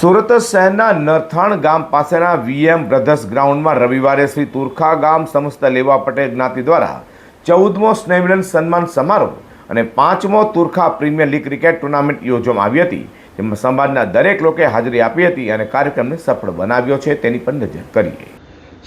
સુરત શહેરના નરથાણ ગામ પાસેના વીએમ બ્રધર્સ ગ્રાઉન્ડમાં રવિવારે શ્રી તુરખા ગામ સમસ્ત લેવા પટેલ જ્ઞાતિ દ્વારા 14મો સ્નેહમિલન સન્માન સમારોહ અને 5મો Turkha premier league cricket tournament યોજવામાં આવી હતી, જેમાં સમાજના દરેક લોકોએ હાજરી આપી હતી અને કાર્યક્રમને સફળ બનાવ્યો છે તેની પર નજર કરીએ.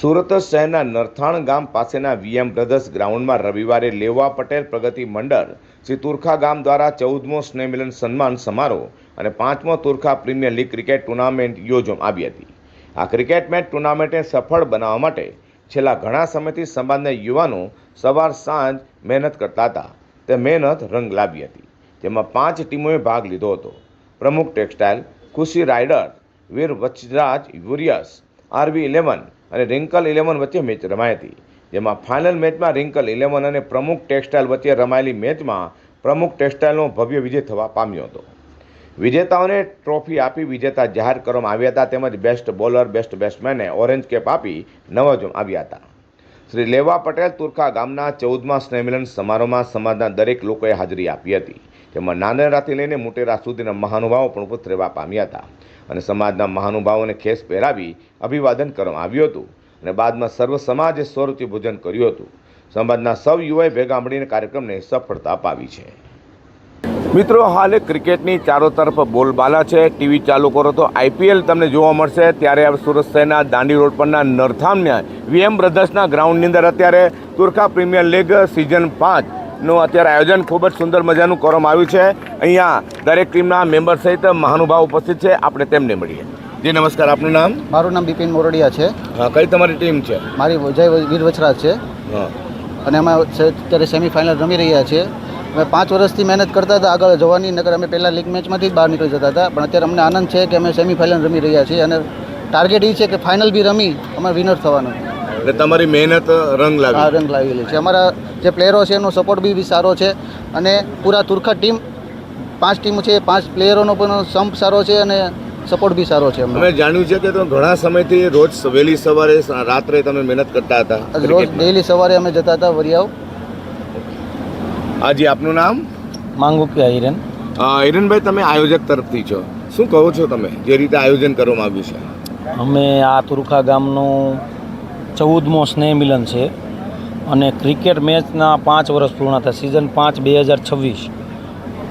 સુરત શહેરના નરથાણ ગામ પાસેના વીએમ બ્રધર્સ ગ્રાઉન્ડમાં રવિવારે લેવા પટેલ પ્રગતિ મંડળ શ્રી તુરખા ગામ દ્વારા 14મો સ્નેહમિલન સન્માન સમારોહ અને 5મો Turkha premier league cricket tournament યોજવામાં આવી હતી. આ ક્રિકેટ મેચ ટુર્નામેન્ટને સફળ બનાવવા માટે છેલ્લા ઘણા સમયથી સમાજના યુવાનો સવાર સાંજ મહેનત કરતા હતા. તે મહેનત રંગ લાવી હતી, જેમાં 5 ટીમોએ ભાગ લીધો હતો. પ્રમુખ ટેક્સટાઇલ, ખુશી રાઇડર, વીર વચરાજ વોરિયર્સ, આરવી 11 અને રિંકલ 11 વચ્ચે મેચ રમાઈ હતી, જેમાં ફાઇનલ મેચમાં રિંકલ 11 અને પ્રમુખ ટેક્સટાઇલ વચ્ચે રમાયેલી મેચમાં પ્રમુખ ટેક્સટાઇલનો ભવ્ય વિજય થવા પામ્યો હતો. વિજેતાઓને ટ્રોફી આપી વિજેતા જાહેર કરવામાં આવ્યા હતા, તેમજ બેસ્ટ બોલર, બેસ્ટ બેટ્સમેનને ઓરેન્જ કેપ આપી નવાજવામાં આવ્યા હતા. શ્રી લેવા પટેલ તુરખા ગામના 14મા સ્નેહમિલન સમારોહમાં સમાજના દરેક લોકોએ હાજરી આપી હતી, જેમાં નાનેરાથી લઈને મોટેરા સુધીના મહાનુભાવો પણ ઉપસ્થિત રહેવા પામ્યા હતા અને સમાજના મહાનુભાવોને ખેસ પહેરાવી અભિવાદન કરવામાં આવ્યું હતું અને બાદમાં સર્વ સમાજે સ્વરૂચિ ભોજન કર્યું હતું. સમાજના સૌ યુવાએ ભેગા મળીને કાર્યક્રમને સફળતા અપાવી છે. મિત્રો, હાલ ક્રિકેટની ચારો તરફ બોલબાલા છે. ટીવી ચાલુ કરો તો IPL તમને જોવા મળશે. ત્યારે સુરત શહેરના દાંડી રોડ પરના નરથાણના વીએમ બ્રધર્સના ગ્રાઉન્ડની અંદર અત્યારે તુરખા પ્રીમિયર લીગ સિઝન 5નું અત્યારે આયોજન ખૂબ જ સુંદર મજાનું કરવામાં આવ્યું છે. અહીંયા દરેક ટીમના મેમ્બર સહિત મહાનુભાવ ઉપસ્થિત છે. આપણે તેમને મળીએ. જી નમસ્કાર, આપનું નામ? મારું નામ બિપિન મોરડિયા છે. હા, કઈ તમારી ટીમ છે? મારી જય વીર વચરાજ છે. હા, અને અમે અત્યારે સેમિફાઇનલ રમી રહ્યા છીએ. અમે 5 વર્ષથી મહેનત કરતા હતા આગળ જવાની, નકર અમે પહેલાં લીગ મેચમાંથી જ બહાર નીકળી જતા હતા. પણ અત્યારે અમને આનંદ છે કે અમે સેમિફાઇનલ રમી રહ્યા છીએ અને ટાર્ગેટ એ છે કે ફાઇનલ બી રમી અમારે વિનર થવાનું. એટલે તમારી મહેનત રંગ લાવી? રંગ લાવેલી છે. અમારા જે પ્લેયરો છે એનો સપોર્ટ બી સારો છે અને પૂરા તુરખા ટીમ 5 ટીમ છે, 5 પ્લેયરોનો પણ સંપ સારો છે અને સપોર્ટ બી સારો છે. અમે જાણ્યું છે કે તમે ઘણા સમયથી રોજ વહેલી સવારે રાત્રે તમે મહેનત કરતા હતા? રોજ ડેઈલી સવારે અમે જતા હતા વરિયાવ. હાજી, આપનું નામ? માંગુકિયા હિરેન. હિરેનભાઈ, તમે આયોજક તરફથી છો, શું કહો છો તમે જે રીતે આયોજન કરવામાં આવ્યું છે? અમે આ તુરખા ગામનું 14મો સ્નેહ મિલન છે અને ક્રિકેટ મેચના 5 વર્ષ પૂર્ણ થયા. સિઝન 5 2026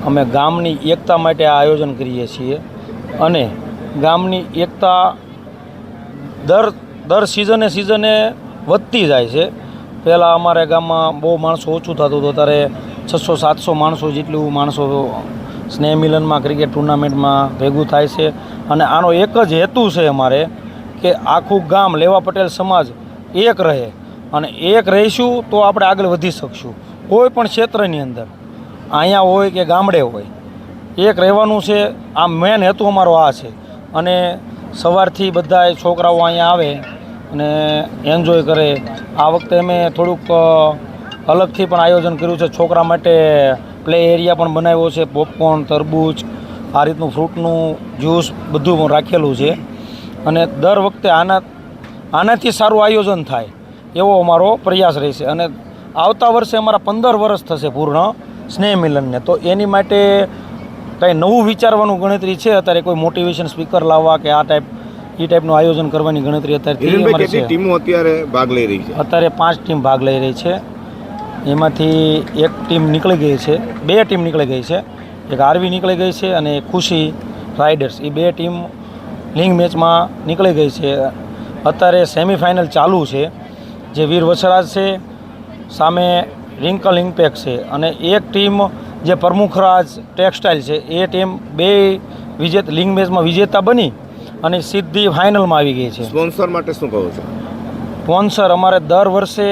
અમે ગામની એકતા માટે આ આયોજન કરીએ છીએ અને ગામની એકતા દર સિઝને વધતી જાય છે. પહેલાં અમારે ગામમાં બહુ માણસો ઓછું થતું હતું, અત્યારે 600-700 માણસો જેટલું માણસો સ્નેહ મિલનમાં ક્રિકેટ ટુર્નામેન્ટમાં ભેગું થાય છે. અને આનો એક જ હેતુ છે અમારે કે આખું ગામ લેવા પટેલ સમાજ એક રહે અને એક રહીશું તો આપણે આગળ વધી શકશું. કોઈ પણ ક્ષેત્રની અંદર, અહીંયા હોય કે ગામડે હોય, એક રહેવાનું છે. આ મેન હેતુ અમારો આ છે. અને સવારથી બધા છોકરાઓ અહીંયા આવે અને એન્જોય કરે. આ વખતે અમે થોડુંક અલગથી પણ આયોજન કર્યું છે. છોકરા માટે પ્લે એરિયા પણ બનાવ્યો છે. પોપકોર્ન, તરબૂચ, આ રીતનું ફ્રૂટનું જ્યુસ બધું રાખેલું છે. અને દર વખતે આનાથી સારું આયોજન થાય એવો અમારો પ્રયાસ રહેશે. અને આવતા વર્ષે અમારા 15 વર્ષ થશે પૂર્ણ સ્નેહ મિલનને. તો એની માટે કંઈ નવું વિચારવાનું ગણતરી છે. અત્યારે કોઈ મોટિવેશન સ્પીકર લાવવા કે આ ટાઈપનું આયોજન કરવાની ગણતરી અત્યારે કેટલી ટીમો અત્યારે ભાગ લઈ રહી છે? અત્યારે 5 ટીમ ભાગ લઈ રહી છે. એમાંથી એક ટીમ નીકળી ગઈ છે, 2 ટીમ નીકળી ગઈ છે. એક આરવી નીકળી ગઈ છે અને ખુશી રાઇડર્સ, એ 2 ટીમ લીગ મેચમાં નીકળી ગઈ છે. અત્યારે સેમિફાઇનલ ચાલુ છે, જે વીર વચરાજ છે સામે રિંકલ ઇમ્પેક્ટ છે. અને એક ટીમ જે પ્રમુખરાજ ટેક્સટાઇલ છે એ ટીમ 2 લીગ મેચમાં વિજેતા બની અને સીધી ફાઇનલમાં આવી ગઈ છે. સ્પોન્સર માટે શું કહો છો? સ્પોન્સર અમારે દર વર્ષે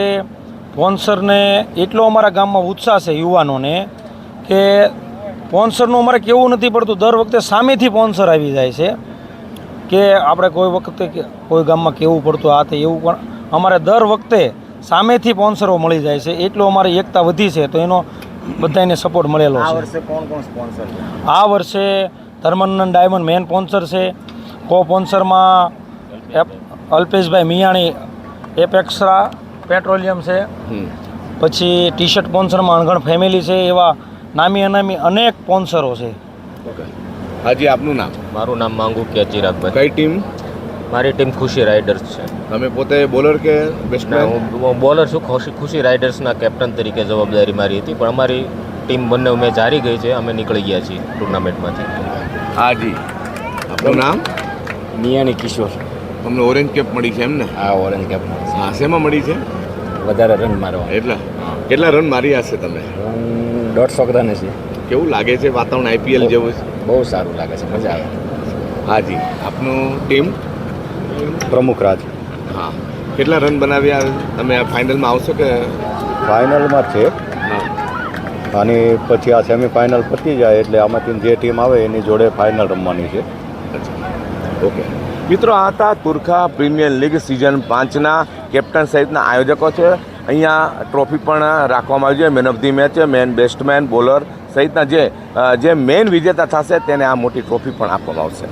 સ્પોન્સરને એટલો અમારા ગામમાં ઉત્સાહ છે યુવાનોને કે સ્પોન્સરનું અમારે કેવું નથી પડતું. દર વખતે સામેથી સ્પોન્સર આવી જાય છે કે આપણે કોઈ વખતે કોઈ ગામમાં કેવું પડતું આ તે એવું, પણ અમારે દર વખતે સામેથી સ્પોન્સરો મળી જાય છે. એટલો અમારી એકતા વધી છે. તો એનો બધાને સપોર્ટ મળેલો છે. આ વર્ષે કોણ સ્પોન્સર છે? આ વર્ષે ધર્મનંદન ડાયમંડ મેન સ્પોન્સર છે. કો સ્પોન્સરમાં અલ્પેશભાઈ મિયાણી એપેક્સરા પેટ્રોલિયમ છે. પછી ટી-શર્ટ સ્પોન્સરમાં અણઘણ ફેમિલી છે. એવા નામી અનામી અનેક સ્પોન્સરો છે. હાજી, આપનું નામ? મારું નામ માંગુકિયા ચિરાગભાઈ. કઈ ટીમ? મારી ટીમ ખુશી રાઇડર્સ છે. તમે પોતે બોલર કે બેટ્સમેન? હું બોલર છું. ખુશી રાઇડર્સના કેપ્ટન તરીકે જવાબદારી મારી હતી, પણ અમારી ટીમ બંને મેચ હારી ગઈ છે. અમે નીકળી ગયા છીએ ટુર્નામેન્ટમાંથી. હાજી, આપનું નામ? મિયાની કિશોર. તમને ઓરેન્જ કેપ મળી છે એમ ને? આ ઓરેન્જ કેપ હા, શેમાં મળી છે? વધારે રન મારવા. કેટલા રન માર્યા હશે તમે? રન 150 રન છે. કેવું લાગે છે વાતાવરણ આઈપીએલ જેવું છે? બહુ સારું લાગે છે, મજા આવે. હાજી, આપનું ટીમ? પ્રમુખ રાજ. હા, કેટલા રન બનાવ્યા? તમે આ ફાઇનલમાં આવશો કે? ફાઇનલમાં છે હા, અને પછી આ સેમીફાઇનલ પતી જાય એટલે આમાંથી જે ટીમ આવે એની જોડે ફાઇનલ રમવાની છે. ઓકે મિત્રો, આ હતા તુરખા પ્રીમિયર લીગ સિઝન 5ના કેપ્ટન સહિતના આયોજકો છે. અહીંયા ટ્રોફી પણ રાખવામાં આવી છે. Man of the match, man batsman, bowler સહિતના જે મેન વિજેતા થશે તેને આ મોટી ટ્રોફી પણ આપવામાં આવશે.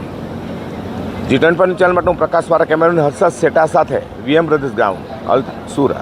G24 ચેનલ માટે હું પ્રકાશ વાળા કેમેરાની હર્ષદ સેટા સાથે VM બ્રધર્સ ગ્રાઉન્ડ, સુરત.